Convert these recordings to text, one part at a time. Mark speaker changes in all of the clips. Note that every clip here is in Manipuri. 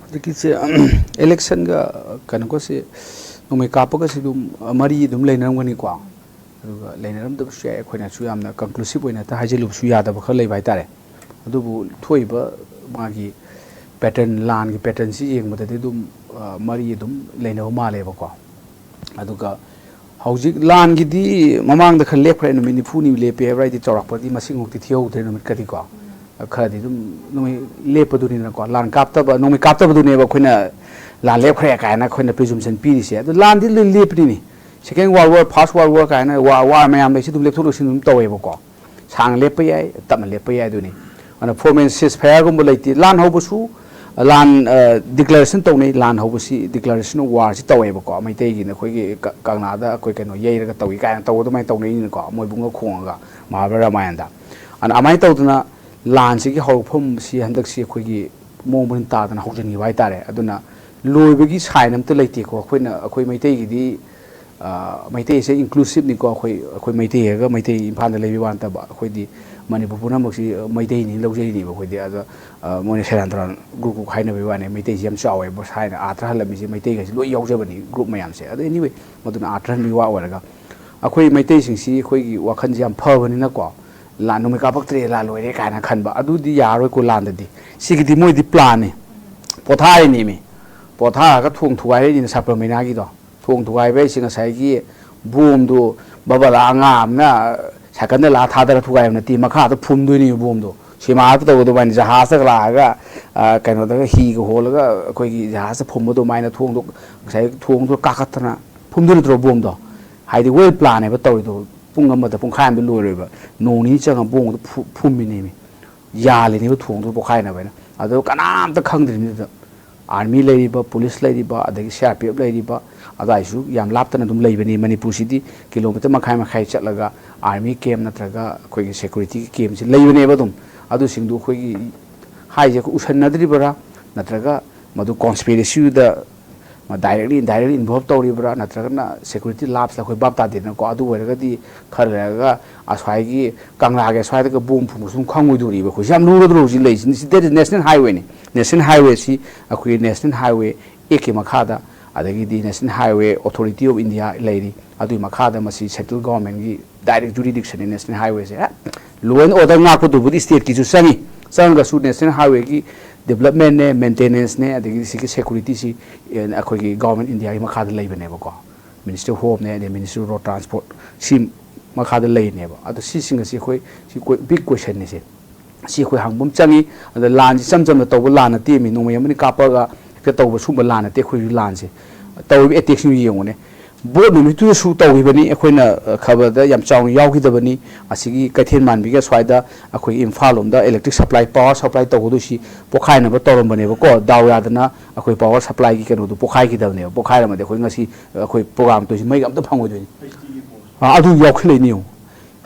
Speaker 1: ꯍꯧꯖꯤꯛꯀꯤꯁꯦ ꯏꯂꯦꯛꯁꯟꯒ ꯀꯩꯅꯣꯒꯁꯦ ꯅꯣꯡꯃꯩ ꯀꯥꯞꯄꯒꯁꯤ ꯑꯗꯨꯝ ꯃꯔꯤ ꯑꯗꯨꯝ ꯂꯩꯅꯔꯝꯒꯅꯤꯀꯣ ꯑꯗꯨꯒ ꯂꯩꯅꯔꯝꯗꯕꯁꯨ ꯌꯥꯏ ꯑꯩꯈꯣꯏꯅꯁꯨ ꯌꯥꯝꯅ ꯀꯟꯀ꯭ꯂꯨꯁꯤቭ ꯑꯣꯏꯅ ꯍꯥꯏꯖꯤꯜꯂꯨꯕꯁꯨ ꯌꯥꯗꯕ ꯈꯔ ꯂꯩꯕ ꯍꯥꯏꯇꯥꯔꯦ ꯑꯗꯨꯕꯨ ꯊꯣꯛꯏꯕ ꯃꯥꯒꯤ ꯄꯦꯇꯔꯟ ꯂꯥꯟꯒꯤ ꯄꯦꯇꯔꯟꯁꯤ ꯌꯦꯡꯕꯗꯗꯤ ꯑꯗꯨꯝ ꯃꯔꯤ ꯑꯗꯨꯝ ꯂꯩꯅꯕ ꯃꯥꯜꯂꯦꯕꯀꯣ ꯑꯗꯨꯒ ꯍꯧꯖꯤꯛ ꯂꯥꯟꯒꯤꯗꯤ ꯃꯃꯥꯡꯗ ꯈꯔ ꯂꯦꯞꯈ꯭ꯔꯦ ꯅꯨꯃꯤꯠ 40ꯅꯤ ꯂꯦꯞꯄꯦ ꯍꯥꯏꯕ꯭ꯔꯥ ꯍꯥꯏꯗꯤ ꯆꯥꯎꯔꯛꯄꯗꯤ ꯃꯁꯤꯡꯃꯨꯛꯇꯤ ꯊꯤꯍꯧꯗ꯭ꯔꯦ ꯅꯨꯃꯤꯠꯀꯗꯤꯀꯣ ꯈꯔꯗꯤ ꯑꯗꯨꯝ ꯅꯣꯡꯃꯩ ꯂꯦꯞꯄꯗꯨꯅꯤꯅꯀꯣ ꯂꯥꯟ ꯀꯥꯞꯇꯕ ꯅꯣꯡꯃꯩ ꯀꯥꯞꯇꯕꯗꯨꯅꯦꯕ ꯑꯩꯈꯣꯏꯅ ꯂꯥꯟ ꯂꯦꯞꯈ꯭ꯔꯦ ꯀꯥꯏꯅ ꯑꯩꯈꯣꯏꯅ ꯄ꯭ꯔꯤꯖꯨꯝꯁꯟ ꯄꯤꯔꯤꯁꯦ ꯑꯗꯨ ꯂꯥꯟꯗꯤ ꯂꯣꯏ ꯂꯦꯞꯄꯤꯅꯤ second world war first world war ꯀꯥꯏꯅ ꯋꯥꯔ ꯃꯌꯥꯝ ꯂꯩꯁꯤ ꯑꯗꯨꯝ ꯂꯦꯞꯊꯣꯛ ꯂꯦꯞꯁꯤꯟ ꯑꯗꯨꯝ ꯇꯧꯋꯦꯕꯀꯣ ꯁꯥꯡꯅ ꯂꯦꯞꯄ ꯌꯥꯏ ꯇꯞꯅ ꯂꯦꯞꯄ ꯌꯥꯏ ꯑꯗꯨꯅꯤ ꯑꯗꯨꯅ ꯐꯣꯔꯃꯦꯟ ꯁꯤꯁ ꯐꯌꯥꯔꯒꯨꯝꯕ ꯂꯩꯇꯦ ꯂꯥꯟ ꯍꯧꯕꯁꯨ ꯂꯥꯟ ꯗꯤꯀ꯭ꯂꯥꯔꯦꯁꯟ ꯇꯧꯅꯩ ꯂꯥꯟ ꯍꯧꯕꯁꯤ ꯗꯤꯀ꯭ꯂꯥꯔꯦꯁꯟ ꯑꯣꯐ ꯋꯥꯔꯁꯤ ꯇꯧꯋꯦꯕꯀꯣ ꯃꯩꯇꯩꯒꯤꯅ ꯑꯩꯈꯣꯏꯒꯤ ꯀꯪꯂꯥꯗ ꯑꯩꯈꯣꯏ ꯀꯩꯅꯣ ꯌꯩꯔꯒ ꯇꯧꯏ ꯀꯥꯏꯅ ꯇꯧꯕ ꯑꯗꯨꯃꯥꯏꯅ ꯇꯧꯅꯩꯅꯤꯅꯀꯣ ꯃꯣꯏꯕꯨꯡꯒ ꯈꯣꯡꯉꯒ ꯃꯍꯥꯚꯥꯔꯠ ꯔꯥꯃꯥꯌꯟꯗ ꯑꯗꯨꯃꯥꯏꯅ ꯇꯧꯗꯅ ꯂꯥꯟꯁꯤꯒꯤ ꯍꯧꯔꯛꯐꯝꯁꯤ ꯍꯟꯗꯛꯁꯤ ꯑꯩꯈꯣꯏꯒꯤ ꯃꯑꯣꯡ ꯃꯔꯤꯟ ꯇꯥꯗꯅ ꯍꯧꯖꯤꯟꯈꯤꯕ ꯍꯥꯏꯇꯥꯔꯦ ꯑꯗꯨꯅ ꯂꯣꯏꯕꯒꯤ ꯁꯥꯏꯟ ꯑꯝꯇ ꯂꯩꯇꯦꯀꯣ ꯑꯩꯈꯣꯏ ꯃꯩꯇꯩꯒꯤꯗꯤ ꯃꯩꯇꯩꯁꯦ ꯏꯟꯀ꯭ꯂꯨꯁꯤꯞꯅꯤꯀꯣ ꯑꯩꯈꯣꯏ ꯃꯩꯇꯩ ꯍꯥꯏꯔꯒ ꯃꯩꯇꯩ ꯏꯝꯐꯥꯜꯗ ꯂꯩꯕ ꯋꯥ ꯅꯠꯇꯕ ꯑꯩꯈꯣꯏꯗꯤ ꯃꯅꯤꯄꯨꯔ ꯄꯨꯝꯅꯃꯛꯁꯤ ꯃꯩꯇꯩꯅꯤ ꯂꯧꯖꯩꯅꯦꯕ ꯑꯩꯈꯣꯏꯗꯤ ꯑꯗ ꯃꯣꯏꯅ ꯁꯦꯔꯥꯟ ꯇꯨꯔꯥꯟ ꯒ꯭ꯔꯨꯞ ꯍꯥꯏꯅꯕꯒꯤ ꯋꯥꯅꯤ ꯃꯩꯇꯩꯁꯤ ꯌꯥꯝ ꯆꯥꯎꯋꯦꯕ ꯁꯥꯏꯅ ꯑꯥꯔꯊ ꯍꯜꯂꯝꯃꯤꯁꯦ ꯃꯩꯇꯩꯒꯩꯁꯤ ꯂꯣꯏ ꯌꯥꯎꯖꯕꯅꯤ ꯒ꯭ꯔꯨꯞ ꯃꯌꯥꯝꯁꯦ ꯑꯗꯣ ꯑꯦꯅꯤꯋꯦ ꯃꯗꯨꯅ ꯑꯥꯔꯊ ꯍꯟꯕꯒꯤ ꯋꯥ ꯑꯣꯏꯔꯒ ꯑꯩꯈꯣꯏ ꯃꯩꯇꯩꯁꯤꯡꯁꯤ ꯑꯩꯈꯣꯏꯒꯤ ꯋꯥꯈꯜꯁꯤ ꯌꯥꯝ ꯐꯕꯅꯤꯅꯀꯣ ꯂꯥꯟ ꯅꯣꯡꯃꯩ ꯀꯥꯞꯄꯛꯇ꯭ꯔꯦ ꯂꯥꯟ ꯂꯣꯏꯔꯦ ꯀꯥꯏꯅ ꯈꯟꯕ ꯑꯗꯨꯗꯤ ꯌꯥꯔꯣꯏꯀꯣ ꯂꯥꯟꯗꯗꯤ ꯁꯤꯒꯤꯗꯤ ꯃꯣꯏꯗꯤ ꯄ꯭ꯂꯥꯟꯅꯤ ꯄꯣꯊꯥꯔꯤꯅꯦꯃꯤ ꯄꯣꯊꯥꯔꯒ ꯊꯣꯡ ꯊꯨꯒꯥꯏꯔꯛꯏꯅꯤꯅ ꯁꯥꯄ꯭ꯔ ꯃꯩꯅꯥꯒꯤꯗꯣ ꯊꯣꯡ ꯊꯨꯒꯥꯏꯕ ꯍꯥꯏꯁꯤ ꯉꯁꯥꯏꯒꯤ ꯕꯣꯝꯗꯨ ꯕꯕꯂꯥ ꯑꯉꯥꯡ ꯑꯃꯅ ꯁꯥꯏꯀꯜꯗ ꯂꯥꯛꯑ ꯊꯥꯗꯔ ꯊꯨꯒꯥꯏꯕ ꯅꯠꯇꯦ ꯃꯈꯥꯗ ꯐꯨꯝꯗꯣꯏꯅꯦꯕ ꯕꯣꯝꯗꯣ ꯁꯤꯃꯥꯗ ꯇꯧꯕ ꯑꯗꯨꯃꯥꯏꯅ ꯖꯍꯥꯖꯇꯒ ꯂꯥꯛꯑꯒ ꯀꯩꯅꯣꯗꯒ ꯍꯤꯒ ꯍꯣꯜꯂꯒ ꯑꯩꯈꯣꯏꯒꯤ ꯖꯍꯥꯖꯇ ꯐꯨꯝꯕ ꯑꯗꯨꯃꯥꯏꯅ ꯊꯣꯡꯗꯣ ꯉꯁꯥꯏ ꯊꯣꯡꯗꯣ ꯀꯥꯈꯠꯇꯅ ꯐꯨꯝꯗꯣꯏ ꯅꯠꯇ꯭ꯔꯣ ꯕꯣꯝꯗꯣ ꯍꯥꯏꯗꯤ ꯋꯦꯜ ꯄ꯭ꯂꯥꯟꯅꯦꯕ ꯇꯧꯔꯤꯗꯣ ꯄꯨꯡ ꯑꯃꯗ ꯄꯨꯡꯈꯥꯏ ꯑꯃꯗ ꯂꯣꯏꯔꯣꯏꯕ ꯅꯣꯡ ꯅꯤꯅꯤ ꯆꯪꯉꯒ ꯕꯣꯝꯗꯣ ꯐꯨꯝꯃꯤꯅꯦꯃꯤ ꯌꯥꯜꯂꯤꯅꯦꯕ ꯊꯣꯡꯗꯣ ꯄꯣꯛꯈꯥꯏꯅꯕ ꯑꯗꯣ ꯀꯅꯥꯝꯇ ꯈꯪꯗ꯭ꯔꯤꯕꯅꯤꯗ आर्मी लेरिबा पुलिस लेरिबा अदगी CRPF लेरिबा अदाइसु याम लाप्तन अदुम लेइबनी मणिपुरसिदी किलोमीटर मखाई मखाई चटलगा आर्मी कैम्प नत्रगा अखोइगी सिक्योरिटी कैम्प सि लेइबनेबा अदुम अदु सिंगदु अखोइगी हाइजे को उसन्नद्रिबरा नत्रगा मदु कॉन्स्पिरेसीदा डायरेक्टली इनडायरेक्टली इन्वॉल्व तौरिबरा नत्रगना सिक्योरिटी लाप्स लखोइ बाप तादेनको अदु ओइरगदी खरलगा असवाइगी कांगलागे स्वाइदगा बोम फुमुसुम खंगुइदुरिबा खोइ याम लुरदरो जि लेइसिन सिदे नेशनल हाईवे ने नेशनल हाईवे सी अखोइ नेशनल हाईवे एके मखादा अदगी National Highway Authority of India लेरी अदुइ मखादा मसी सेंट्रल गवर्नमेंट की डायरेक्ट जुरिडिक्शन नेशनल हाईवे से लो एंड ऑर्डर नापदुबुदि स्टेट की चंगी चंगसु नेशनल हाईवे की डेवलपमेंट ने मेंटेनेंस ने अदगी सिकी सिक्योरिटी सी अखोइ गवर्नमेंट इंडिया की मखादा लेबनेबको मिनिस्टर होम ने मिनिस्टर रोड ट्रांसपोर्ट सी मखादा लेनेबा अदु सी सिंगसी अखोइ सी बिग क्वेश्चन ने से सी अखोइ हांगबम चंगी अद लान चमचम तौब लान तेमी नोमय अमनि कापगा के तौब सुब लान ते अखोइ लान से तौब एटेक्स नु येंगोने बोर्ड नुमितु सु तौगिबनी अखोइना खबरदा याम चाउ याउगिदबनी असिगी कैथेन मानबिगा स्वाइदा अखोइ इम्फाल लोमदा इलेक्ट्रिक सप्लाई पावर सप्लाई तौगदुसी पोखाइनबा तौरमबनेबा को दाव यादना अखोइ पावर सप्लाई की कनो पोखाइगिदबने पोखाइरमदे अखोइ ngasi अखोइ प्रोग्राम तोसि मै अमता फंगोइदोनि अदु याउखलेनियो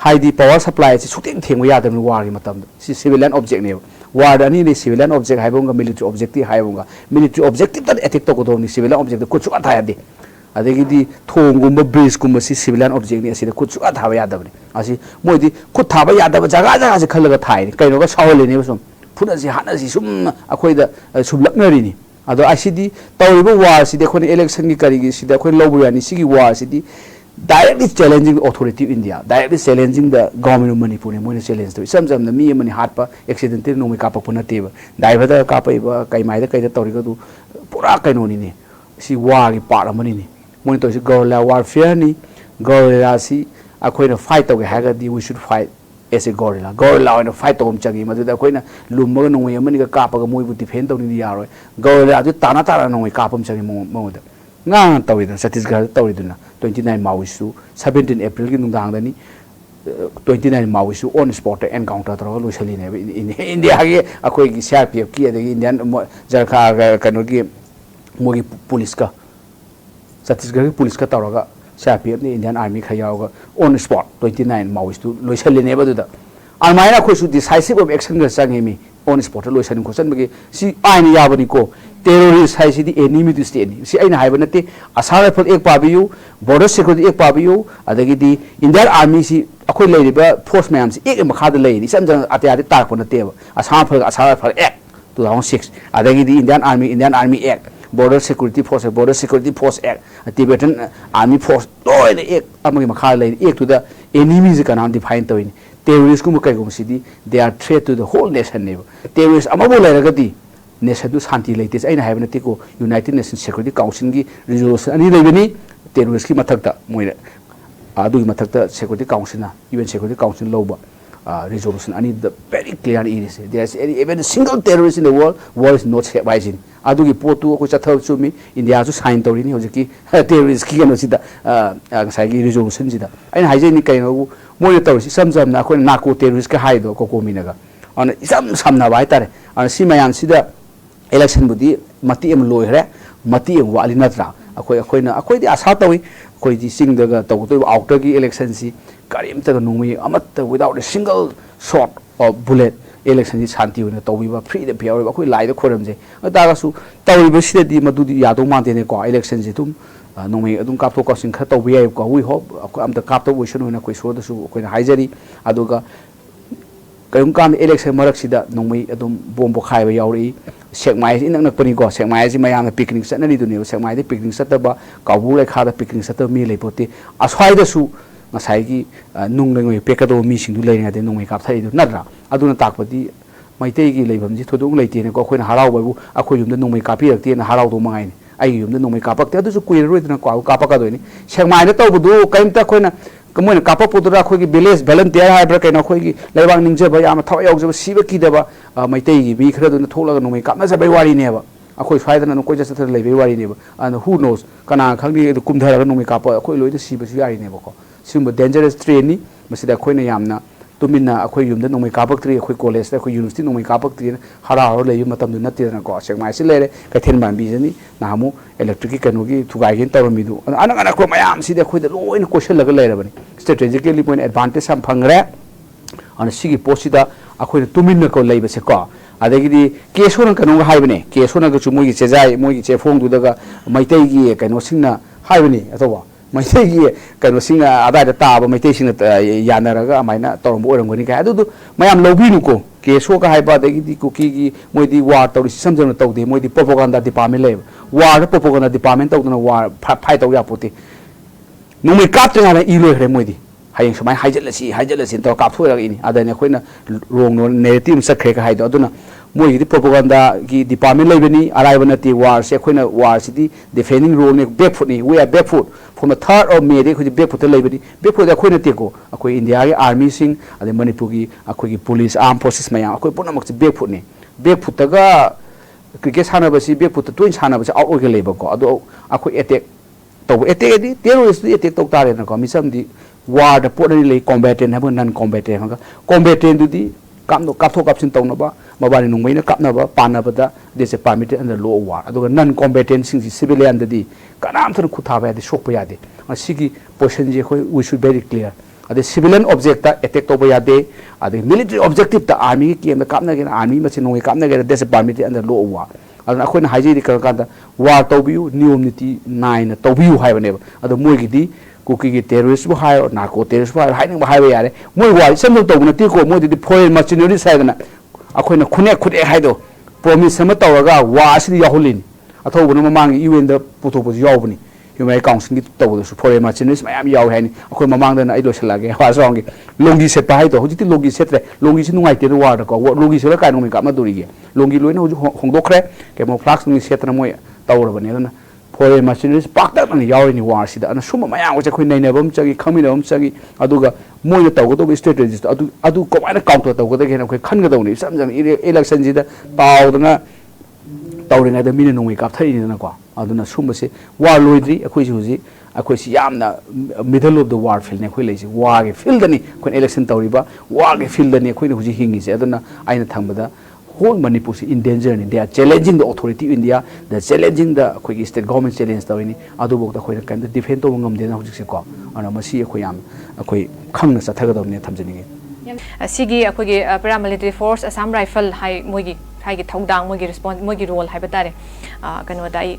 Speaker 1: हाइदी पावर सप्लाई से सुटें थेंगो यादबनि वार की मतम सि सिविलियन ऑब्जेक्ट ने वार अनि ने सिविलियन ऑब्जेक्ट हाइबोंगा मिलिटरी ऑब्जेक्टिव हाइबोंगा मिलिटरी ऑब्जेक्टिव ता अटैक तौगदोनि सिविलियन ऑब्जेक्ट कुछ अथायदे अदगी थोंगुम्बा ब्रिज कुम्बा सी सिविलियन ऑब्जेक्ट ने असिदा कुछ अथाबा यादबनि असि मोइदी खुद थाबा यादबा जगा जगा से खलगा थाइनि कैनोगा सावलेनि बसुम फुनसि हानसि सुम अखोइदा सुबलक्नरिनि अदो आसिदी तौरिबा वार सिदे खोनि इलेक्शन की करिगी सिदा खोइ लौबु यानि सिगी वार सिदी directly challenging the authority of India, directly challenging the government of Manipur. Moine challenge to some the me mani hatpa accidentally no me kapa puna teba. Diver kapa iba kai mai da kai da toriga tu pura kai no ni. Si war ki part mani ni. Moine to si guerrilla warfare ni guerrilla si akoi na fight to haga di we should fight as a guerrilla. Guerrilla na fight to changi madu da akoi na lumba no me mani ka kapa ka moi bu defend to ni yaro. Guerrilla ju tana tana no me kapa changi mo da. Nga tawida Chhattisgarh tawiduna 29 Maoisu 17 April ki nungdangdani 29 Maoisu on spot encounter tro loisali ne in India gi akoi gi CRPF ki adagi Indian jarkha kano gi mogi police ka Chhattisgarh ki police ka tawraga CRPF ni Indian army khayaga on spot 29 Maoisu loisali ne baduda almaina khoi su decisive of action ga changemi on spot loisani khosan bagi si aini yabani ko terrorist hai si enemy to state si aina hai banate asara phot ek pabiyu border security ek pabiyu adagi di Indian army si akoi leiriba force mayam si ek makha da leiri sam jang ate ate tak pona te asara phot ek 2006 adagidi Indian Army Act Border Security Force Act Tibetan Army Force loy the act amagi makha lai act to the enemies kana define to in terrorists kum kai gum sidi they are threat to the whole nation ne terrorists amabu lai ragati nation du shanti leites aina haibna tiko United Nations Security Council gi resolution ani leibani terrorists ki mathakta moina adu mathakta Security Council na UN Security Council loba resolution ani the very clear is there is even a single terrorist in the world is not rising adu gi potu ko chathal chumi India su sign tawri ni hojiki terrorist ki no sida sai gi resolution sida aina haije ni kai no moi tawri samjam na ko na ko terrorist ka haido ko minaga ana isam samna bai tare ana si mayam sida election budi mati em loire mati em wali natra akoi di asa tawi akoi di sing daga taw to outer gi election si karim ta numi amat without a single shot of bullet election di shanti una tawi ba free the pure akoi lai da khoram je ta ga su tawi ba si di madu di ya do ma de ne ko election ji tum numi adum kap to ko sing kha taw bi ko we hope akoi am ta kap to wisho na koi so da su akoi na haijari aduga kayum kan election marak sida numi adum bombo khai ba yauri sekmai in nak pani ko sekmai ji mayam picnic sat na ni duni sekmai de picnic sat ba kabu le kha da picnic sat mi le pote aswai da su ngasai gi nung lengoi pekado mi sing du le nga de nung kap thai du natra aduna takpati maitei gi leibam ji thodung leite ne ko khoina harau babu akhoi yum da nung kapi rakti na harau do mangai ni ai yum da nung kapak te adu su kui roi na ko kapak do ni sekmai na to bu kaim ta khoina kamo na kapak pudura khoi gi village volunteer hai bra kaina khoi gi leibang ningje ba yam thaw yaw je siba ki da ba maitei gi bi khra do na thola nung kap na sa bai wari ne ba akoi faida na ko jasa thar leibe wari ne ba and who knows kana khangni kum thara nung kap akoi loi da siba su yari ne ba ko simba dangerous train ni masida khoina yamna tumina akhoi yumda nongmai kapak tri akhoi college da akhoi university nongmai kapak tri hara haro le matam du natte na ko sekmai si lere kaithen ban bi jani namu electric kanogi thugai gen tawmi du ana ko mayam si de akhoi da loin question laga lere bani strategically point advantage sam phangre ana sigi posida akhoi tumina ko leiba se ko adagidi kesona kanong haibane kesona ga chumoi gi chejai moi gi chefong du daga maitai gi kano singna haibane atawa maitei gi kano singa ada da ta ba maitei singa yanaraga amaina torombo orangoni ka adu mayam lobinu ko keso ka haiba da gi kuki gi moi di war tawri samjana tawde moi di propaganda department le war propaganda department tawduna war phai taw ya pote numi kap tanga i lo hre moi di hayeng samai haijalasi to kap thoi ini ada ne khoina rong no narrative sakhe ka haido aduna moi di propaganda gi department lebeni araibana ti war se khoina war city defending role ne backfoot ni we are backfoot from the 3rd of May de khoi backfoot lebeni backfoot da khoina te ko akoi India gi army sing ade manipur gi akoi gi police armed forces maya akoi puna mak backfoot ni backfoot ga cricket sana ba si backfoot twin sana ba out organ leba ko ado akoi attack to attack di terrorist di attack to tare na ko misam di war da potri le combatant ha non combatant ha combatant du di kam no kaptho kapsin tawna ba mabani nungmai na kapna ba pana ba da this is permitted under law war aduga non combatant sing civilian da di kanam thon khutha ba de sok pa ya de asigi position je khoi we should very clear ade civilian object ta attack to ba ya de ade military objective ta army ki em kapna ge army ma chin ngai kapna ge this is permitted under law war aduna akhoi na haji di kan da war to biu niom niti 9 to biu hai ba ne adu moi gi di kuki terrorist bu hai narco terrorist bu hai ning ba hai ba yare moi wa sem to na ti ko moi di foreign machinery side na akhoi na khune hai do promise sama tawaga wa asidi yahulin atho bu mamang UN da puto bu yawbni human council gi to bu foreign machinery mayam yaw hai ni akhoi mamang da na ai do salage wa song gi longi set pa hai do hojiti longi set re longi si nungai te wa da ko longi se la kai nungai ka ma duri gi longi loina hoju hongdokre ke mo flax nungi set na moi tawrabani na foreign machineries pakta ni yawi ni war sida ana suma maya ko khoi naina bam chagi khamina bam chagi aduga moi ta go to strategy adu ko mana counter ta go da gena khoi khan ga dawni samjam election sida tawdana tawringa da mina nongi kap thai ni na ko aduna suma se war loidri akhoi ji akhoi si yamna middle of the war field ne khoi leisi war ge field ni khoi election tawriba war ge field ni khoi huji hingi se aduna aina thambada whole Manipur is in danger. They are challenging the authority of India. They are challenging the state government challenge. Adu bok da khoi kan defend to ngam de na hojik se ko ana masi khoi yam khoi khang na sathaga dawne thamjani
Speaker 2: sigi khoi gi paramilitary force Assam rifle hai mogi hai gi thodang mogi response mogi role hai batare kanu dai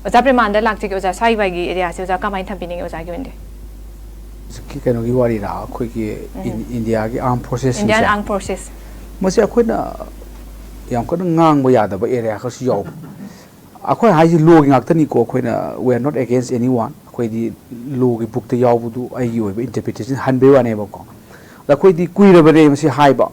Speaker 2: oja premanda lakti ki oja sai bai gi area se oja kamai thampini oja gi wende
Speaker 1: ki kanu gi wari ra khoi gi India gi armed forces
Speaker 2: Indian armed forces
Speaker 1: masi akhoi na yam kan ngang ba yada ba area ka su yaw akhoi hai ji law ngak ko khoina we are not against anyone akhoi di law gi book te yaw bu ai gi oi ba interpretation han be wa ne ba ko la khoi di kui ra ba re masi hai ba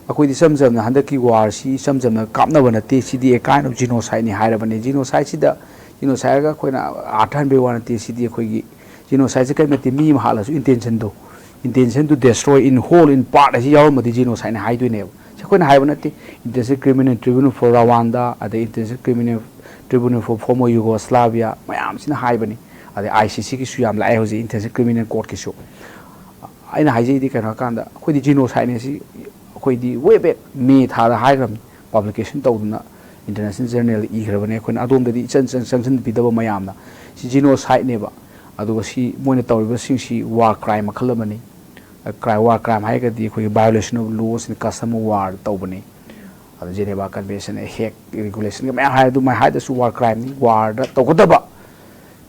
Speaker 1: akhoi di samjam na handa ki war si samjam na kap na ba na te si di a kind of genocide ni hai ra ba ne genocide si da genocide ga khoina athan be wa na te si di akhoi gi genocide kai ma te mi ma hala su intention to destroy in whole in part as yaw ma di genocide ni hai du ne akhoi na hai ba na te intensive criminal tribunal for Rwanda ada intensive criminal tribunal for former Yugoslavia mayam sina hai bani ada ICC ki su yam la ai hoji intensive criminal court ki su aina hai ji di kana kanda khoi di genocide ne si khoi di way back me tha da hai gram publication tawduna international journal i grabane khoi adom da di chan bidaba mayam na si genocide ne ba aduga si moina tawriba sing si war crime makhalamani war crime hai ga di khoi violation of laws and custom war tawbani Geneva Convention Hague regulation mai hai du mai hai da su war crime ni war da to godaba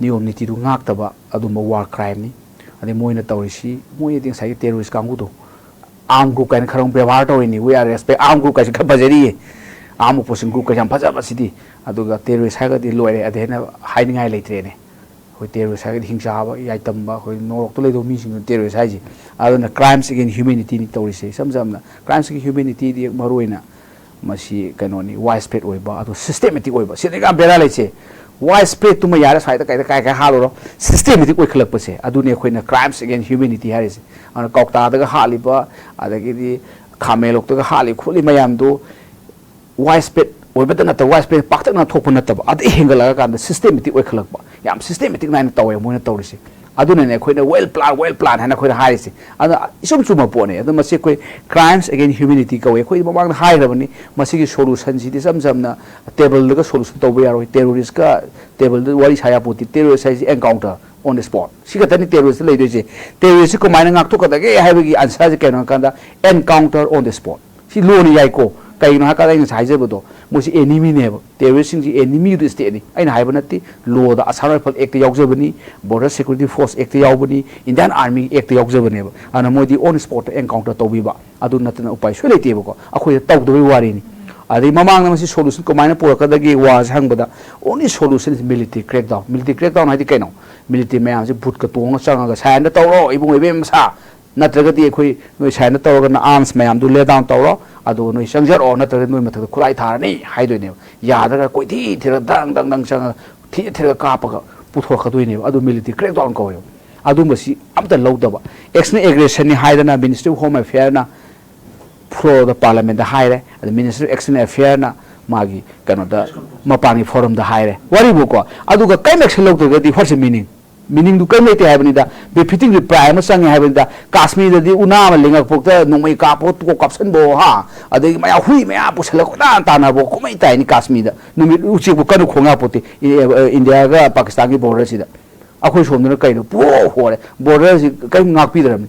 Speaker 1: niyom niti du ngak taba adu ma war crime ni ade moina tawrisi moi ding sai terrorist kangu do arm group kan kharong ବ୍ୟବହାର tawini we are respect arm group ka ka bajari arm opposition group ka jam phaja basidi adu ga terrorist ha ga di loire ade na hai ningai leitre ne hoi terrorist ha ga hingsa ba yai tamba hoi norok to leido mi sing terrorist ha ji adu na crimes against humanity ni tawrisi samjam na crimes against humanity di maroina masi kanoni widespread oiba ado systematic oiba sidega bera leche widespread tuma yara saida kai haloro systematic oi khlak pase adu ne khoina crimes against humanity harise ana kokta daga haliba adagi di khamelok daga hali khuli mayam do widespread oiba da na widespread paktak na thokpa na tab ad hengala ka systematic oi khlak ba yam systematic na tawe moina tawrise aduna ne khoina well plan hana khoina harise ada isum chuma pone adu masi khoi crimes against humanity ka we khoi mamang hai rabani masi gi solution ji sam na table ga solution to yaro terrorist ka table da wari saya poti terrorist sai encounter on the spot siga tani terrorist lei de je terrorist ko maina ngak to ka da ge hai gi answer ji kenon kanda encounter on the spot si lo ni yai ko kai no ha ka dai sai je bodo mosi enemy ne terrorist sing ji enemy du state ni aina hai banati law da asar rifle act yaujabani border security force act yaubani Indian army act yaujabani ana modi on spot encounter to biba adu natna upai so lete ko akhoi taw do wari ni adi mamang na masi solution ko maina por ka dagi was hangbada only solution is military crackdown hadi kaino military mayam je but ka tonga changa ga sain da tawro ibung ibem sa natraga di akhoi noi sain da tawra na arms mayam du lay down tawro ado noi sangjar o natraga noi mathak khulai tharani haidoi ne yadaga koi thi thira dang changa thi thira ka pa ka puthor khadoi ne ado military crackdown ko yo adu masi amta lawdaba external aggression ni haidana ministry of home affairs na floor the parliament the high the minister of external affairs na magi kano da mapani forum the high wari buko aduga kai action lawdga di what's the meaning du kai mete haibani da befitting reply ma sang haibani da Kashmir da di una ma linga pokta nongmai ka po to caption bo ha adai ma hui ma po sala ko ta na bo komai tai ni Kashmir da numi uchi bu kanu khonga pote India ga Pakistan gi border si da akhoi somna kai no po hore border si kai ngak pi daram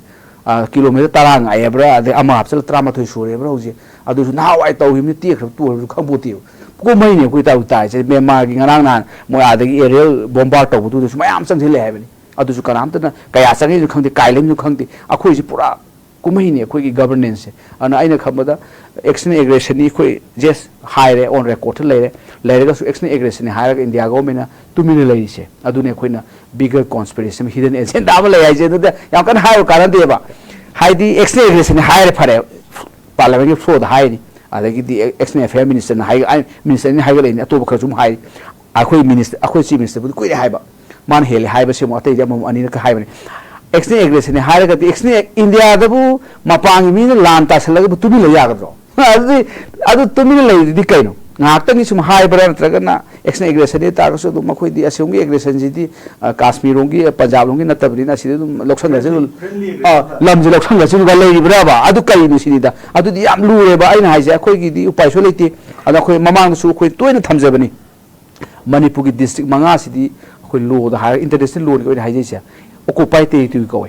Speaker 1: kilometer tarang ayabra ade ama hapsal trama thoi sore bra hoje adu su na wai taw him ti khap tu khamboti ko mai ne ko taw tai se Myanmar gi ngarang nan mo adagi aerial bombard taw tu su mayam sang le habani adu su karam ta kaya sang ju khangti kailem ju khangti akhoi ji pura ko mai ne ko gi governance ana aina khamada external aggression ni khoi just high on record le ga su external aggression ni high India government na tumine lai se adu ne khoina bigger conspiracy hidden agenda ba lai je da yam kan high karan de ba high di external aggression ni high phare parliament floor da high ni adagi di external affairs minister na high minister ni high ga ni atoba khajum high akhoi minister akhoi chief minister bu koi high ba man hele high ba se mo atai jam ani ka high ba external aggression ni high ga di external India da bu mapang mi na lan ta salag bu tumi la ya ga do adu tumi la di kaino ngaktangi sum high bra natraga na external aggression ni ta so du makhoi di asum gi aggression ji di Kashmir rongi Punjab rongi na tabri na si du loksan ga jul lam ji loksan ga jul ga lei bra ba adu kai ni si da adu di am lu re ba aina hai ja khoi gi di upai so leiti ada khoi mamang su khoi toina thamjabani Manipur gi district manga si di khoi law da higher international law gi hai ja occupy territory ko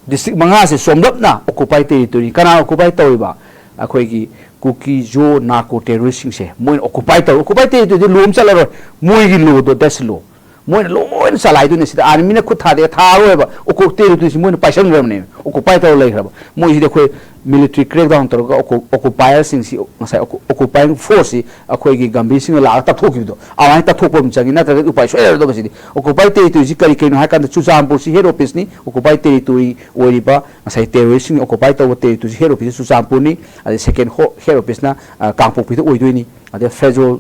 Speaker 1: district manga se somlap na occupy territory kana occupy toiba akhoi gi kuki jo narco terrorist se moi occupy territory lom chala ro moi gi lo do das lo मोइन लोइन चलाइदुने सिदा आर्मी ने खुद थादे थारोयबा ओको टेरिटोरी मोइन पाइसन गरमने ओकुपाई तौ लेखरबा मोइ सिदा खोइ मिलिटरी क्रैकडाउन तौरगा ओकुपायर सिंग सी ngасai ओकुपाइंग फोर्स सी अखोइ गी गंभीर सिंग ला तथोकिदो आवाइ तथोकपम चंगी नत्रगा उपाय सोयरदो बसिदि ओकुपाई टेरिटोरी सी करि कइनो हाकन चुचामपुर सी हेड ऑफिस नि ओकुपाई टेरिटोरी ओरिबा ngасai टेररिस्ट सिंग ओकुपाई तौ टेरिटोरी हेड ऑफिस चुचामपुर नि अदि सेकेंड हेड ऑफिस ना कांगपोकपि तो ओइदोइनि अदि फेडरल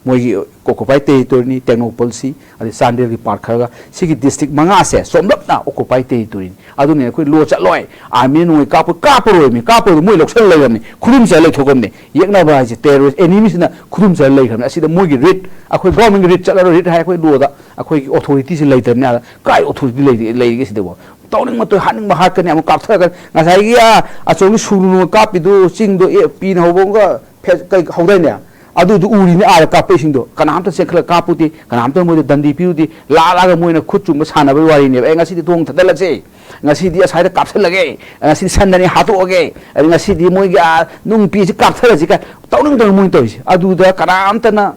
Speaker 1: मोगी ओकुपाई टेरिटोरी टेक्नोपल सी अदि चांदेल की पार्ट खरगा सिगी डिस्ट्रिक्ट मंगा से सोमलपना ओकुपाई टेरिटोरी अदुने कोइ लो चलोय आर्मी नो कापरोय मी कापरो मोइ लोक्सल लेगमनि खुरुम से लेथोगमने येकना बा जे टेररिस्ट एनिमी सिना खुरुम से लेगमने असिदा मोगी रिट अखोइ गवर्नमेंट रिट चलरो रिट हाय कोइ लोदा अखोइ ऑथोरिटी से लेतरने काय ऑथोरिटी लेगे सिदबो तौनिंग मतो हानिंग हाकने अमु कापथरगा ngасai अचोंगी सुरुनो कापिदो चिंगदो ए पिन होबोंगा कई हौदाइने अदु उरिने आर कापेसिंगदो कनामत सेखला कापुति कनामत मोइ दंदी पिउदि लालागा मोइना खुचुम सानाबे वारिने ए ngasi दोंग थदलसे ngasi di asai kapselage ngasi sandani hatoge ngasi di moi ga nung pi kapthalaji ka tauning dong moi toisi adu da karamta na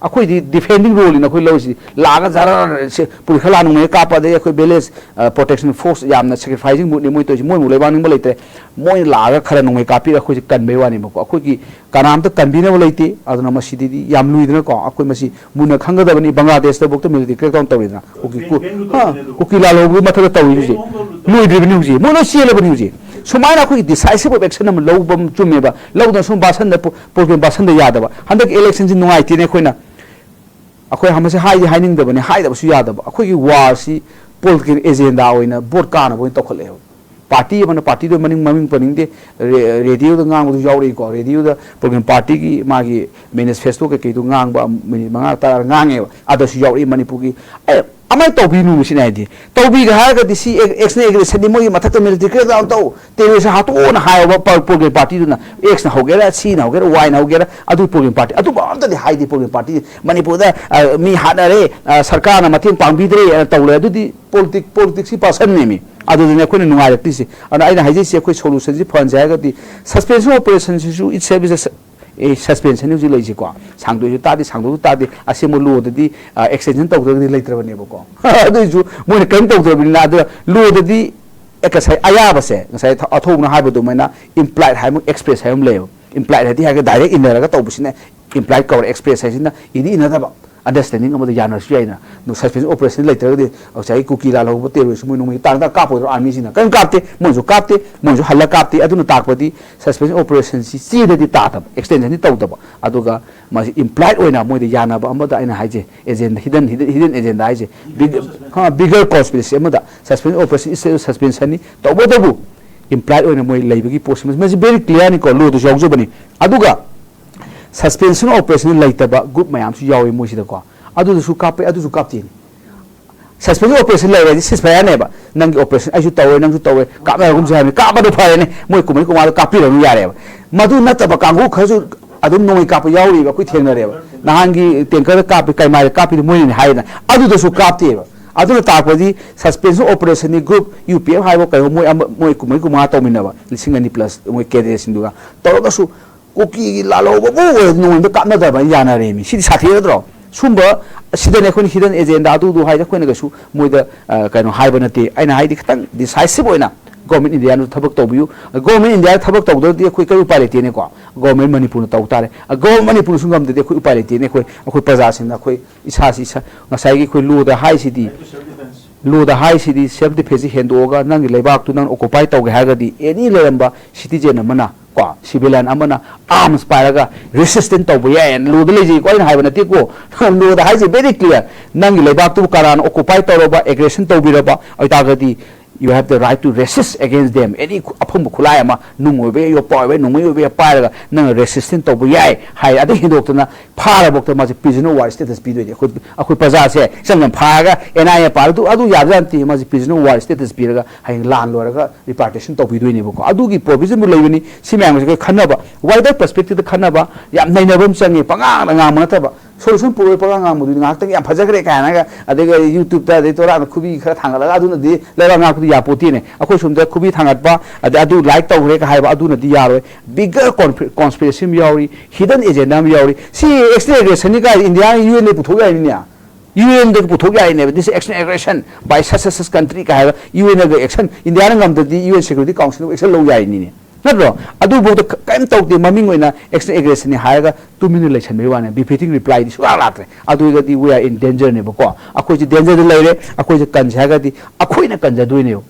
Speaker 1: अखोई डिफेंडिंग रोल इन अखोई लौसी लागा जरा से पुरखला नुमे कापा दे अखोई बेलेंस प्रोटेक्शन फोर्स यामना सैक्रिफाइसिंग मुनि मोइ तोसी मोइ मुले बानिंग बलेते मोइ लागा खरा नुमे कापी अखोई कनबे वानी मको अखोई की कानाम त कनबिने बलेते अदना मसीदी याम लुइदना को अखोई मसी मुना खंगदबनी बांग्लादेश त बोक्तो मिलिटरी क्रैकडाउन तौरिदना ओकी को हां ओकी लालोबु मथक तौरिजे लुइद्रिबनि हुजी मोनो सियलेबनि हुजी सुमाइना अखोई डिसाइसिव एक्शन हम लौबम चुमेबा लौदन सुम बासन द प्रॉब्लम बासन द यादबा हंदक इलेक्शन जि नुआइतिने खोइना अखोई हमसे हाइनिंग दबने हाइदबसु यादब अखोई वार सी पॉलिटिकल एजेंडा ओइना बोर्ड काना बोइन तखले पार्टी मन पार्टी दो मनिंग ममिंग पनिंग दे रेडियो द ngang दु यावरी को रेडियो द प्रोग्राम पार्टी की मागी मैनिफेस्टो के केदु ngang बा मिनि मंगा तार nganगे अदसु यावरी मणिपुर की अमाय तौबीनु सिनाइदि तौबी हारगा दिसी एक्स ने एग्रेशन दि मोगी मथक मिलिटरी क्रैकडाउन तौ तेरेस हातोन हायबा प्रोग्राम पार्टी दुना एक्स न होगेरा सी न होगेरा वाई न होगेरा अदु प्रोग्राम पार्टी अदु बामत दि हाइदि प्रोग्राम पार्टी मणिपुर दा मी हानारे सरकार न मथिन पांगबिद्रे तौले अदुदि पॉलिटिक्स की पर्सन नेमी अदुदने कोने नुआरक्तिसे अन आइना हाइजेसे कोइ सोल्यूशन जि फन जायगादि सस्पेंशन ऑपरेशन सिसु इट सर्विस ए सस्पेंशन उ जिलै को सांगदो तादि सांगदो तादि असे मो लोदि एक्सटेंशन तौदि लेत्रबनेबको अदुजु मोने कम तौदबिना अदु लोदि एकसै आयाबसे ngасai अथौना हाबदो मैना इम्प्लाइड हाइम एक्सप्रेस हाइम लेयो इम्प्लाइड हदि हागे डायरेक्ट इनरगा तौबसिने इम्प्लाइड कवर एक्सप्रेस हाइसिना इदि इनदबा अंडरस्टैंडिंग अमद यानरसु याइना नो सस्पेंशन ऑपरेशन लेत्रगदि औसाई कुकी ला लौब टेररिस्ट मोइ नुमि तांदा कापोदो आर्मी सिना कम कापते मोजु हल्ला कापते अदुना ताकपदि सस्पेंशन ऑपरेशन सी चीददि तातब एक्सटेंशन दि तौदब अदुगा मासी इम्प्लाइड ओइना मोइदि यानाबा अमदा आइना हाइजे एजेंडा हिडन एजेंडा हाइजे बिगर कॉन्स्पिरेसी अमदा सस्पेंशन ऑपरेशन इस सस्पेंशन नि तौबदबु इम्प्लाइड ओइना मोइ लेबगी पोस्ट मसी वेरी क्लियर नि को लो दु जाउजबनि अदुगा सस्पेंशन ऑपरेशन लेतबा ग्रुप मयाम सु यावे मोइसिदा को अदुसु कापे अदुसु कापति सस्पेंशन ऑपरेशन लेबा सिसफायर नेबा नंगी ऑपरेशन आइसु तवे नंगसु तवे कापना गुम जामे कापदो फारेने मोइ कुमै कुमार कापिरनु यारेबा मदु नतबा कांगु खजु अदुम नोइ काप यावरिबा कुइ थेंगनरेबा नहांगी टेंकर कापि काइमारे कापि मोइनि हाइना अदुदसु कापतेबा अदुना ताकपदि सस्पेंशन ऑपरेशन नि ग्रुप यूपीएफ हाइबो कयो मोइ कुमै कुमार तौमिनबा लिसिंग अनि प्लस मोइ केडेसिंदुगा तौरगसु कोकी लालो बबु नोंद कापना दबा याना रेमी सिदि साथेद्रो सुंब सिदने खोनि हिडन एजेंडा अदु हाइदा खोनि गसु मोइदा कनो हाइबा नते आइना हाइदि खतंग डिसाइसिव ओइना गवर्नमेंट इंडिया नु थबक तौबियु गवर्नमेंट इंडिया थबक तौददि अखोइ कय उपाय लेतेने को गवर्नमेंट मणिपुर नु तौतारे गवर्नमेंट मणिपुर सुंगम दे अखोइ उपाय लेतेने अखोइ प्रजा सिंग अखोइ इसासी ngасai gi khoi लोदा हाइ सिदि लोदा हाइ सिदि सेल्फ डिफेंस हेंदोगा नंग लेबाक तु नंग ऑक्युपाई तौगे हागदि एनी लेरंबा सिटीजन अमना को सिविलियन अमना आर्म्स पायरगा रेसिस्टेंट तौबो याय लोद लेजि को हाइबा नते को लोदा हाइ जे वेरी क्लियर नंग लेबाक तु कारान ऑक्युपाई तौरबा एग्रेशन तौबिरबा ओइतागदि you have the right to resist against them any apum khulai ma nungobe yo poibe nungobe pairaga nang resistant to bu yai hai adi hindokna phara bokta ma prisoner war status bi doide akoi paja se samjam phaga nia par du adu yajanti ma prisoner war status bi raga hai lan loraga repartition to bi doine boko adu gi provision bu leibani simang se khanaba wider perspective khanaba yam nainabam changi panga nga manataba solution puroi panga nga mudu ngak yam phajagre kana ga adega youtube ta de tora khubi khara thangala aduna di leba nga ya potine akoi sumda khubi thangatba adu like tawre ka haiba aduna di yaroi bigger conspiracy yauri hidden agenda yauri si extra aggression ni ka india un le puthoga ni ya UN ꯗ ꯄꯨꯊꯣꯛ ꯌꯥꯏꯅꯦꯕ this action aggression by such country ꯀ ꯍꯥꯏꯕ UN ꯒ action India ꯅ ꯉꯝꯗꯗꯤ UN Security Council action ꯂꯧ ꯌꯥꯏꯅꯤꯅꯦ ꯅꯠꯇ꯭ꯔꯣ ꯑꯗꯨꯕꯨꯗ ꯀꯩꯝ ꯇꯧꯗꯦ ꯃꯃꯤꯡ ꯑꯣꯏꯅ action aggression ꯅꯤ ꯍꯥꯏꯔꯒ ꯇꯨꯃꯤꯟꯅ ꯂꯩꯁꯟꯕꯩ ꯋꯥꯅꯦ befitting reply ꯗꯤ ꯁꯨꯡꯂꯥꯛ ꯂꯥꯛꯇ꯭ꯔꯦ ꯑꯗꯨꯒꯗꯤ we are in danger ꯅꯦꯕꯀꯣ ꯑꯩꯈꯣꯏꯁꯦ danger ꯗ ꯂꯩꯔꯦ ꯑꯩꯈꯣꯏꯁꯦ ꯀꯟꯁꯦ ꯍꯥꯏꯔꯒꯗꯤ ꯑꯩꯈꯣꯏꯅ ꯀꯟꯖꯗꯣꯏꯅꯦꯕ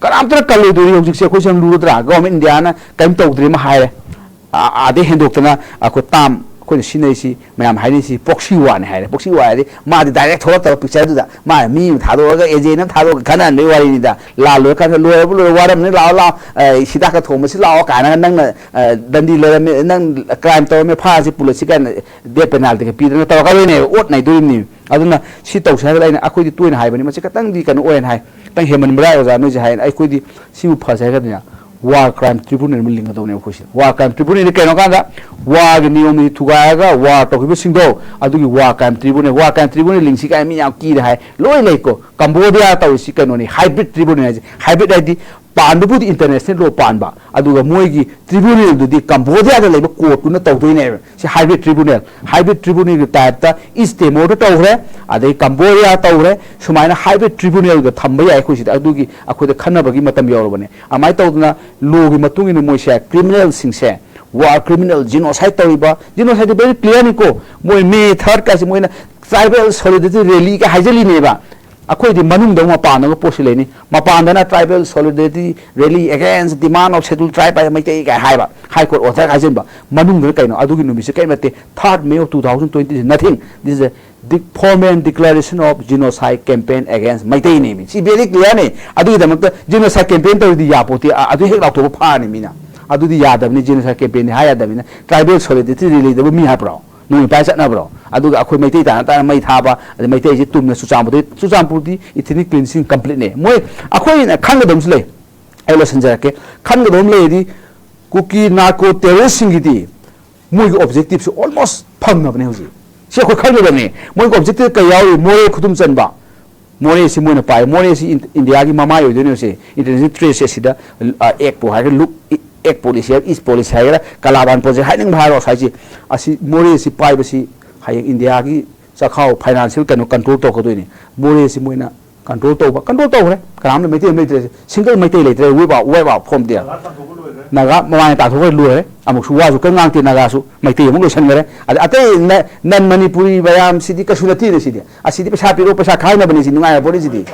Speaker 1: ꯀꯅꯥꯝꯇꯅ ꯀꯜꯂꯣꯏꯗꯣꯏꯅꯤ ꯍꯧꯖꯤꯛꯁꯦ ꯑꯩꯈꯣꯏꯁꯦ ꯌꯥꯝ ꯂꯨꯔꯗ꯭ꯔꯥ ꯒꯣꯔꯃꯦꯟ ꯏꯟꯗꯤꯌꯥꯅ ꯀꯩꯝ ꯇꯧꯗ꯭ꯔꯤ ꯑꯃ ꯍꯥꯏꯔꯦ ꯑꯗꯩ ꯍꯦꯟꯗꯣꯛꯇꯅ ꯑꯩꯈꯣꯏ ꯇꯥꯝ ꯑꯩꯈꯣꯏꯅ ꯁꯤꯟꯅꯩꯁꯤ ꯃꯌꯥꯝ ꯍꯥꯏꯅꯩꯁꯤ ꯄꯣꯛꯁꯤ ꯋꯥꯔꯅꯤ ꯍꯥꯏꯔꯦ ꯄꯣꯛꯁꯤ ꯋꯥꯔ ꯍꯥꯏꯗꯤ ꯃꯥꯗꯤ ꯗꯥꯏꯔꯦꯛ ꯊꯣꯛꯂꯛꯇꯕ ꯄꯤꯛꯆꯔꯗꯨꯗ ꯃꯥ ꯃꯤ ꯑꯃ ꯊꯥꯗꯣꯛꯑꯒ ꯑꯦꯖꯦꯟ ꯑꯃ ꯊꯥꯗꯣꯛꯑꯒ ꯈꯟꯅꯍꯟꯕꯒꯤ ꯋꯥꯔꯤꯅꯤꯗ ꯂꯥꯜ ꯂꯣꯏꯔꯀꯥꯟꯗ ꯂꯣꯏꯔꯕ ꯂꯣꯏꯔ ꯋꯥꯔꯝꯅꯤ ꯂꯥꯛꯑꯣ ꯂꯥꯛꯑꯣ ꯍꯤꯗꯥꯛꯀ ꯊꯣꯡꯕꯁꯤ ꯂꯥꯛꯑꯣ ꯀꯥꯏꯅꯒ ꯅꯪꯅ ꯗꯟꯗꯤ ꯂꯩꯔꯝꯃꯦ ꯅꯪ ꯀ꯭ꯔꯥꯏꯝ ꯇꯧꯔꯝꯃꯦ ꯐꯥꯔꯁꯤ ꯄꯨꯂꯤꯁꯁꯤ ꯀꯥꯏꯅ ꯗꯦꯠ ꯄꯦꯅꯥꯜꯇꯤꯒ ꯄꯤꯗꯅ ꯇꯧꯔꯛꯀꯗꯣꯏꯅꯦꯕ ꯑꯣꯠ ꯅꯩꯗꯣꯔꯤꯕꯅꯤ ꯑꯗꯨꯅ ꯁꯤ ꯇꯧꯁꯦ ꯍꯥꯏꯔꯒ ꯑꯩꯅ ꯑꯩꯈꯣꯏꯗꯤ ꯇꯣꯏꯅ ꯍꯥꯏꯕꯅꯤ ꯃꯁꯤ ꯈꯤꯇꯪꯗꯤ ꯀꯩꯅꯣ ꯑꯣꯏꯅ ꯍꯥꯏ ꯈꯤꯇꯪ ꯍꯦꯟꯃꯟꯕ꯭ꯔꯥ ꯑꯣꯖꯥ ꯅꯣꯏꯁꯦ ꯍꯥꯏꯅ ꯑꯩꯈꯣꯏꯗꯤ ꯁꯤꯕꯨ ꯐꯁꯦ ꯍꯥꯏꯔꯒꯗꯤꯅ war crime tribunal ꯑꯃ ꯂꯤꯡꯒꯗꯧꯅꯦ ꯑꯩꯈꯣꯏꯁꯦ war crime tribunal ꯀꯩꯅꯣ ꯀꯥꯟꯗ war ꯒꯤ ꯅꯤꯌꯣꯝꯗꯤ ꯊꯨꯒꯥꯏꯔꯒ war ꯇꯧꯈꯤꯕꯁꯤꯡꯗꯣ ꯑꯗꯨꯒꯤ war crime tribunal ꯂꯤꯡꯁꯤ ꯀꯥꯏ ꯃꯤ ꯌꯥꯝ ꯀꯤꯔꯦ ꯍꯥꯏ ꯂꯣꯏ ꯂꯩꯀꯣ ꯀꯝꯕꯣꯗꯤꯌꯥ ꯇꯧꯔꯤꯁꯤ ꯀꯩꯅꯣꯅꯤ hybrid tribunal ꯍꯥꯏꯁꯦ hybrid ꯍꯥꯏꯗꯤ ꯄꯥꯟꯕꯕꯨꯗꯤ international law ꯄꯥꯟꯕ ꯑꯗꯨꯒ ꯃꯣꯏꯒꯤ tribunalꯗꯨꯗꯤ ꯀꯝꯕꯣꯗꯤꯌꯥꯗ ꯂꯩꯕ ꯀꯣꯔꯠꯇꯨꯅ ꯇꯧꯗꯣꯏꯅꯦꯕ ꯁꯤ hybrid tribunalꯒꯤ ꯇꯥꯏꯞꯇ ꯏꯁ ꯇꯤꯃꯣꯔꯗ ꯇꯧꯈ꯭ꯔꯦ ꯑꯗꯩ ꯀꯝꯕꯣꯗꯤꯌꯥ ꯇꯧꯈ꯭ꯔꯦ ꯁꯨꯃꯥꯏꯅ hybrid tribunalꯒ ꯊꯝꯕ ꯌꯥꯏ ꯑꯩꯈꯣꯏꯁꯤꯗ ꯑꯗꯨꯒꯤ ꯑꯩꯈꯣꯏꯗ ꯈꯟꯅꯕꯒꯤ ꯃꯇꯝ ꯌꯧꯔꯕꯅꯦ ꯑꯗꯨꯃꯥꯏꯅ ꯇꯧꯗꯅ ꯂꯣꯒꯤ ꯃꯇꯨꯡ ꯏꯟꯅ ꯃꯣꯏꯁꯦ ꯀ꯭ꯔꯤꯃꯤꯅꯦꯜꯁꯤꯡꯁꯦ war criminal genocide ꯇꯧꯔꯤꯕ genocide very clear ꯅꯤꯀꯣ ꯃꯣꯏ May 3 ꯀꯥꯁꯦ ꯃꯣꯏꯅ tribal solidarity rally ꯀ ꯍꯥꯏꯖꯜꯂꯤꯅꯦꯕ ꯑꯩꯈꯣꯏꯗꯤ ꯃꯅꯨꯡꯗ ꯃꯄꯥꯟꯗꯒ ꯄꯣꯠꯁꯤ ꯂꯩꯅꯤ ꯃꯄꯥꯟꯗꯅ tribal solidarity rally against demand of scheduled tribe by Meitei ꯀ ꯍꯥꯏꯕ high court order ꯍꯥꯏꯖꯟꯕ ꯃꯅꯨꯡꯗ ꯀꯩꯅꯣ ꯑꯗꯨꯒꯤ ꯅꯨꯃꯤꯠꯁꯦ ꯀꯩ ꯅꯠꯇꯦ 3rd May of 2020 nothing this is a formal declaration of genocide campaign against Maitai name si very clear ne adu damakta genocide campaign tawdi yapoti adu hek lawto phani mina adu di yadabni genocide campaign ha yadabina tribal solidarity rally da mi ha bro no pa chat na bro adu akhoi Maitai ta mai thaba Maitai ji tumna suchampur di ethnic cleansing complete ne moi akhoi na khangadam sle ailo sanjarake khangadam le di kuki narco terrorist singidi moi objective almost phangnabne hoji si ko khangdabane moi objective ka yawi more khutum chanba more si moi na pai more si India gi mama yo dene se international trade se da ek po ha look ek policy is policy ha kalaban project ha ning bharo sai ji asi more si pai ba si ha India gi chakhau financial kano control to ko doini more si moi na control to re karam na mete single mete letre we ba from there naga mama ta thoi luore amuk suwa su kangang ti naga su maiti amuk losan gare ate nan manipuri bayam sidi kasulati ne sidi asidi pesa piro pesa khaina bani sidi ngai boni sidi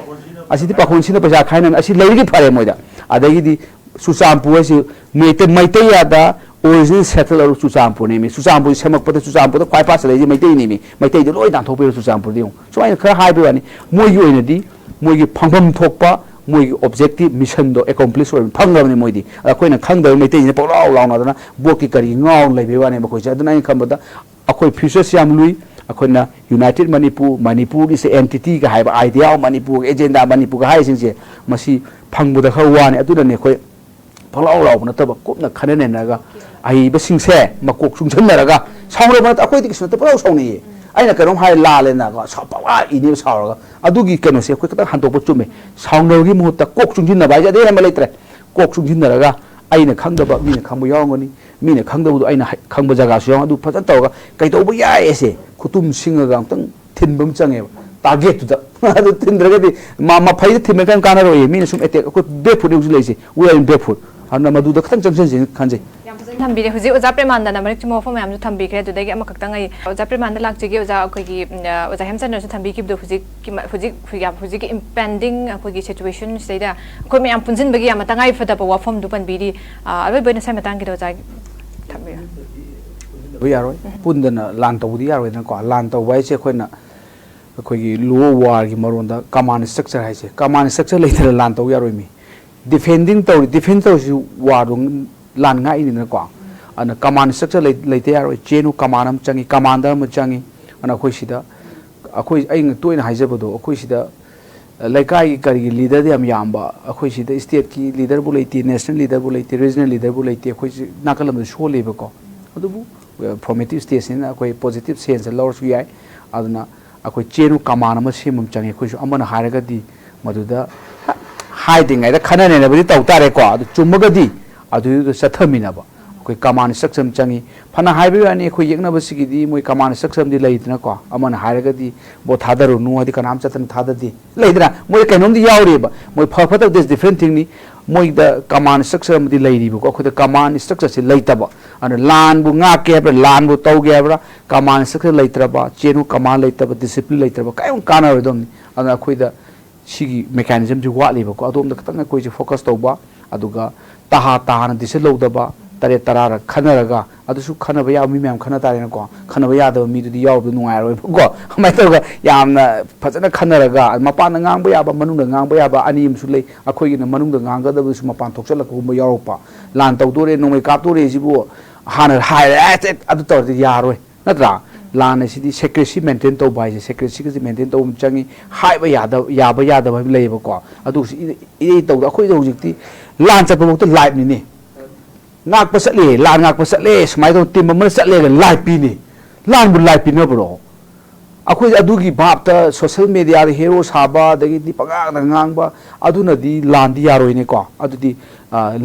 Speaker 1: asidi pakhon sina pesa khaina asi leigi phare moida adagi di susampu asi mete maiti ya da original settler susampu ne mi susampu semak pata susampu da kwai pa sale ji maiti ni mi maiti de loi dan thopiro susampu di so ai khara hai bi wani moi gi oina di moi gi phangpham thokpa moi objective mission do accomplish or phangam ne moi di akoina khangda maitai ne pawlaw lawna dana boki kari ngaw leibe wane ba khoja dana khambada akoi future siam lui akoina united manipur is entity ga haiba idea of manipur agenda manipur ga hai singse masi phangbuda kha wane aduna ne khoi pawlaw lawna taba kupna khanene naga ai ba singse makok sungchanaraga sawra ba akoi dik sunta pawlaw sawni aina karom hai la le na ga sapawa ini sawra adugi keno se ko ta hanto po chume saungno gi muta kok chungjin na ba ja de ma leitre kok chungjin na ga aina khangdaba mi ne khangbu yawngani mi ne khangdabu aina khangba jaga su yang adu phajan tawga kai to bu ya ese khutum singa ga tang thinbam change target tu da adu thindraga di ma phai thime kan kana ro mi ne sum attack ko barefoot uji leise we are in barefoot anna madu da khang changchen khanje
Speaker 2: थम्बीरे हुजी ओजा प्रेमानदा ना मरिक मोफो मैम जो थम्बीखरे दुदगी अमा खक्तंग आई ओजा प्रेमानदा लाक्चिगे ओजा अखोगी ओजा हेमचंद्र से थम्बी किबदो हुजी की इम्पेंडिंग अखोगी सिचुएशन सेदा अखो मैम पुंजिन बगी अमा तंगाई फदप वाफम दुपन बीरी अबे बने साइ मतंग के ओजा थम्बी
Speaker 1: बु यारो पुंदना लान तौदी यारो न को लान तौ वाइ से खोना अखोगी लो वार की मरोंदा कमांड स्ट्रक्चर हाइसे कमांड स्ट्रक्चर लेथर लान तौ यारो मी डिफेंडिंग तौ war lan ngai ni na kwa ana command structure leite yaro chenu command am changi commander am changi ana khoi sida akhoi ai toina haijabado akhoi sida laikai kari leader de am yamba akhoi sida state ki leader bu leite national leader bu leite regional leader bu leite akhoi nakalam show lebe ko adubu formative station akhoi positive sense lors wi ai aduna akhoi chenu command am simum changi akhoi su amana haraga di maduda hiding ai da khana ne na bari tawtare ko adu chumaga di adu sathami na ba ꯑꯩꯈꯣꯏ ꯀꯃꯥꯟ ꯁ꯭ꯇ꯭ꯔꯛꯆꯔ ꯆꯪꯉꯤ ꯐꯅ ꯍꯥꯏꯕ ꯌꯥꯅꯤ ꯑꯩꯈꯣꯏ ꯌꯦꯛꯅꯕꯁꯤꯒꯤꯗꯤ ꯃꯣꯏ ꯀꯃꯥꯟ ꯁ꯭ꯇ꯭ꯔꯛꯆꯔꯗꯤ ꯂꯩꯗꯅꯀꯣ ꯑꯃꯅ ꯍꯥꯏꯔꯒꯗꯤ ꯕꯣꯠ ꯊꯥꯗꯔꯨꯅꯨ ꯍꯥꯏꯗꯤ ꯀꯅꯥꯝ ꯆꯠꯇꯅ ꯊꯥꯗꯗꯦ ꯂꯩꯗꯅ ꯃꯣꯏ ꯀꯩꯅꯣꯝꯗꯤ ꯌꯥꯎꯔꯤꯕ ꯃꯣꯏ ꯐꯠꯇꯕꯗꯤ ꯗꯤꯐ꯭ꯔꯦꯟ ꯊꯤꯡꯅꯤ ꯃꯣꯏꯗ ꯀꯃꯥꯟ ꯁ꯭ꯇ꯭ꯔꯛꯆꯔ ꯑꯃꯗꯤ ꯂꯩꯔꯤꯕꯀꯣ ꯑꯩꯈꯣꯏꯗ ꯀꯃꯥꯟ ꯁ꯭ꯇ꯭ꯔꯛꯆꯔꯁꯤ ꯂꯩꯇꯕ ꯑꯗꯨꯅ ꯂꯥꯟꯕꯨ ꯉꯥꯛꯀꯦ ꯍꯥꯏꯕ꯭ꯔꯥ ꯂꯥꯟꯕꯨ ꯇꯧꯒꯦ ꯍꯥꯏꯕ꯭ꯔꯥ ꯀꯃꯥꯟ ꯁ꯭ꯇ꯭ꯔꯛꯆꯔ ꯂꯩꯇ꯭ꯔꯕ ꯆꯦꯟꯕꯨ ꯀꯃꯥꯟ ꯂꯩꯇꯕ ꯗꯤꯁꯤꯄ꯭ꯂꯤꯟ ꯂꯩꯇ꯭ꯔꯕ ꯀꯔꯤꯝ ꯀꯥꯟꯅꯔꯣꯏꯗꯕꯅꯤ ꯑꯗꯨꯅ ꯑꯩꯈꯣꯏꯗ ꯁꯤꯒꯤ ꯃꯦꯀꯥꯅꯤꯖꯝꯁꯤ ꯋꯥꯠꯂꯤꯕꯀꯣ ꯑꯗꯣꯝꯗ ꯈꯤꯇꯪ ꯑꯩꯈꯣꯏꯁꯦ ꯐꯣꯀꯁ ꯇꯧꯕ ꯑꯗꯨꯒ ꯇꯥꯍꯥꯅ ꯗꯤꯁꯤꯖꯟ ꯂꯧꯗꯕ ꯇꯔꯦꯠ ꯇꯔꯥꯔ ꯈꯟꯅꯔꯒ ꯑꯗꯨꯁꯨ ꯈꯟꯅꯕ ꯌꯥꯕ ꯃꯤ ꯃꯌꯥꯝ ꯈꯟꯅ ꯇꯥꯔꯦꯅꯀꯣ ꯈꯟꯅꯕ ꯌꯥꯗꯕ ꯃꯤꯗꯨꯗꯤ ꯌꯥꯎꯕꯗꯨ ꯅꯨꯡꯉꯥꯏꯔꯣꯏꯕꯀꯣ ꯀꯃꯥꯏꯅ ꯇꯧꯔꯒ ꯌꯥꯝꯅ ꯐꯖꯅ ꯈꯟꯅꯔꯒ ꯃꯄꯥꯟꯗ ꯉꯥꯡꯕ ꯌꯥꯕ ꯃꯅꯨꯡꯗ ꯉꯥꯡꯕ ꯌꯥꯕ ꯑꯅꯤ ꯑꯃꯁꯨ ꯂꯩ ꯑꯩꯈꯣꯏꯒꯤꯅ ꯃꯅꯨꯡꯗ ꯉꯥꯡꯒꯗꯕꯁꯨ ꯃꯄꯥꯟ ꯊꯣꯛꯆꯜꯂꯛꯄꯒꯨꯝꯕ ꯌꯥꯎꯔꯛꯄ ꯂꯥꯟ ꯇꯧꯗꯣꯔꯦ ꯅꯣꯡꯃꯩ ꯀꯥꯞꯇꯣꯔꯦꯁꯤꯕꯨ ꯍꯥꯟꯅ ꯍꯥꯏꯔꯦ ꯑꯗꯨ ꯇꯧꯔꯗꯤ ꯌꯥꯔꯣꯏ ꯅꯠꯇ꯭ꯔꯥ ꯂꯥꯟ ꯑꯁꯤꯗꯤ ꯁꯦꯀ꯭ꯔꯦꯁꯤ ꯃꯦꯟꯇꯦꯟ ꯇꯧꯕ ꯍꯥꯏꯁꯦ ꯁꯦꯀ꯭ꯔꯦꯁꯤꯒꯁꯤ ꯃꯦꯟꯇꯦꯟ ꯇꯧꯕ ꯆꯪꯉꯤ ꯍꯥꯏꯕ ꯌꯥꯕ ꯌꯥꯗꯕ ꯍꯥꯏꯕ ꯂꯩꯌꯦꯕꯀꯣ ꯑꯗꯨꯁꯨ ꯏꯔꯩ ꯇꯧꯗ ꯑꯩꯈꯣꯏꯗ ꯍꯧꯖꯤꯛꯇꯤ ꯂꯥꯟ ꯆꯠꯄꯐꯥꯎꯗ ꯂꯥꯏꯚꯅꯤꯅꯦ ꯉꯥꯛꯄ ꯆꯠꯂꯦ ꯂꯥꯟ ꯉꯥꯛꯄ ꯆꯠꯂꯦ ꯁꯨꯃꯥꯏꯅ ꯇꯧ ꯇꯤꯝ ꯑꯃꯅ ꯆꯠꯂꯦꯒ ꯂꯥꯏꯚ ꯄꯤꯅꯤ ꯂꯥꯟꯕꯨ ꯂꯥꯏꯚ ꯄꯤꯅꯕ꯭ꯔꯣ ꯑꯩꯈꯣꯏ ꯑꯗꯨꯒꯤ ꯚꯥꯞꯇ ꯁꯣꯁꯤꯌꯦꯜ ꯃꯦꯗꯤꯌꯥꯗ ꯍꯦꯔꯣ ꯁꯥꯕ ꯑꯗꯒꯤꯗꯤ ꯄꯉꯥꯡꯗ ꯉꯥꯡꯕ ꯑꯗꯨꯅꯗꯤ ꯂꯥꯟꯗꯤ ꯌꯥꯔꯣꯏꯅꯦꯀꯣ ꯑꯗꯨꯗꯤ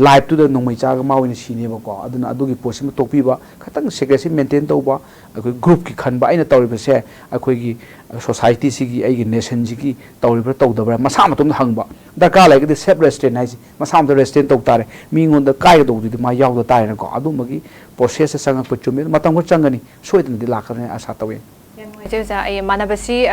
Speaker 1: ꯂꯥꯏꯚꯇꯨꯗ ꯅꯣꯡꯃꯩ ꯆꯥꯒ ꯃꯥ ꯑꯣꯏꯅ ꯁꯤꯅꯦꯕꯀꯣ ꯑꯗꯨꯅ ꯑꯗꯨꯒꯤ ꯄꯣꯠꯁꯤꯃ ꯇꯣꯛꯄꯤꯕ ꯈꯤꯇꯪ ꯁꯦꯀ꯭ꯔꯦꯁꯤ ꯃꯦꯟꯇꯦꯟ ꯇꯧꯕ ꯑꯩꯈꯣꯏ ꯒ꯭ꯔꯨꯞꯀꯤ ꯈꯟꯕ ꯑꯩꯅ ꯇꯧꯔꯤꯕꯁꯦ ꯑꯩꯈꯣꯏꯒꯤ ꯁꯣꯁꯥꯏꯇꯤꯁꯤꯒꯤ ꯑꯩꯒꯤ ꯅꯦꯁꯟꯁꯤꯒꯤ ꯇꯧꯔꯤꯕ꯭ꯔꯥ ꯇꯧꯗꯕ꯭ꯔꯥ ꯃꯁꯥ ꯃꯇꯣꯝꯗ ꯍꯪꯕ ꯗꯔꯀꯥꯔ ꯂꯩꯔꯒꯗꯤ ꯁꯦꯜꯐ ꯔꯦꯁꯇ꯭ꯔꯦꯟ ꯍꯥꯏꯁꯤ ꯃꯁꯥ ꯃꯇꯣꯝꯗ ꯔꯦꯁꯇ꯭ꯔꯦꯟ ꯇꯧ ꯇꯥꯔꯦ ꯃꯤꯉꯣꯟꯗ ꯀꯥꯏꯒꯗꯧꯕꯗꯨꯗꯤ ꯃꯥ ꯌꯥꯎꯗ ꯇꯥꯔꯦꯅꯀꯣ ꯑꯗꯨꯝꯕꯒꯤ ꯄ꯭ꯔꯣꯁꯦꯁꯇ ꯆꯪꯉꯛꯄ ꯆꯨꯝꯃꯤ ꯃꯇꯝ ꯈꯔ ꯆꯪꯒꯅꯤ ꯁꯣꯏꯗꯅꯗꯤ ꯂꯥꯛꯀꯅꯤ ꯑꯁꯥ ꯇꯧꯋꯤ
Speaker 2: ꯌꯥꯝ ꯅꯨꯡꯉꯥꯏꯖꯩ ꯑꯣꯖꯥ ꯑꯩ ꯃꯥꯟꯅꯕꯁꯤ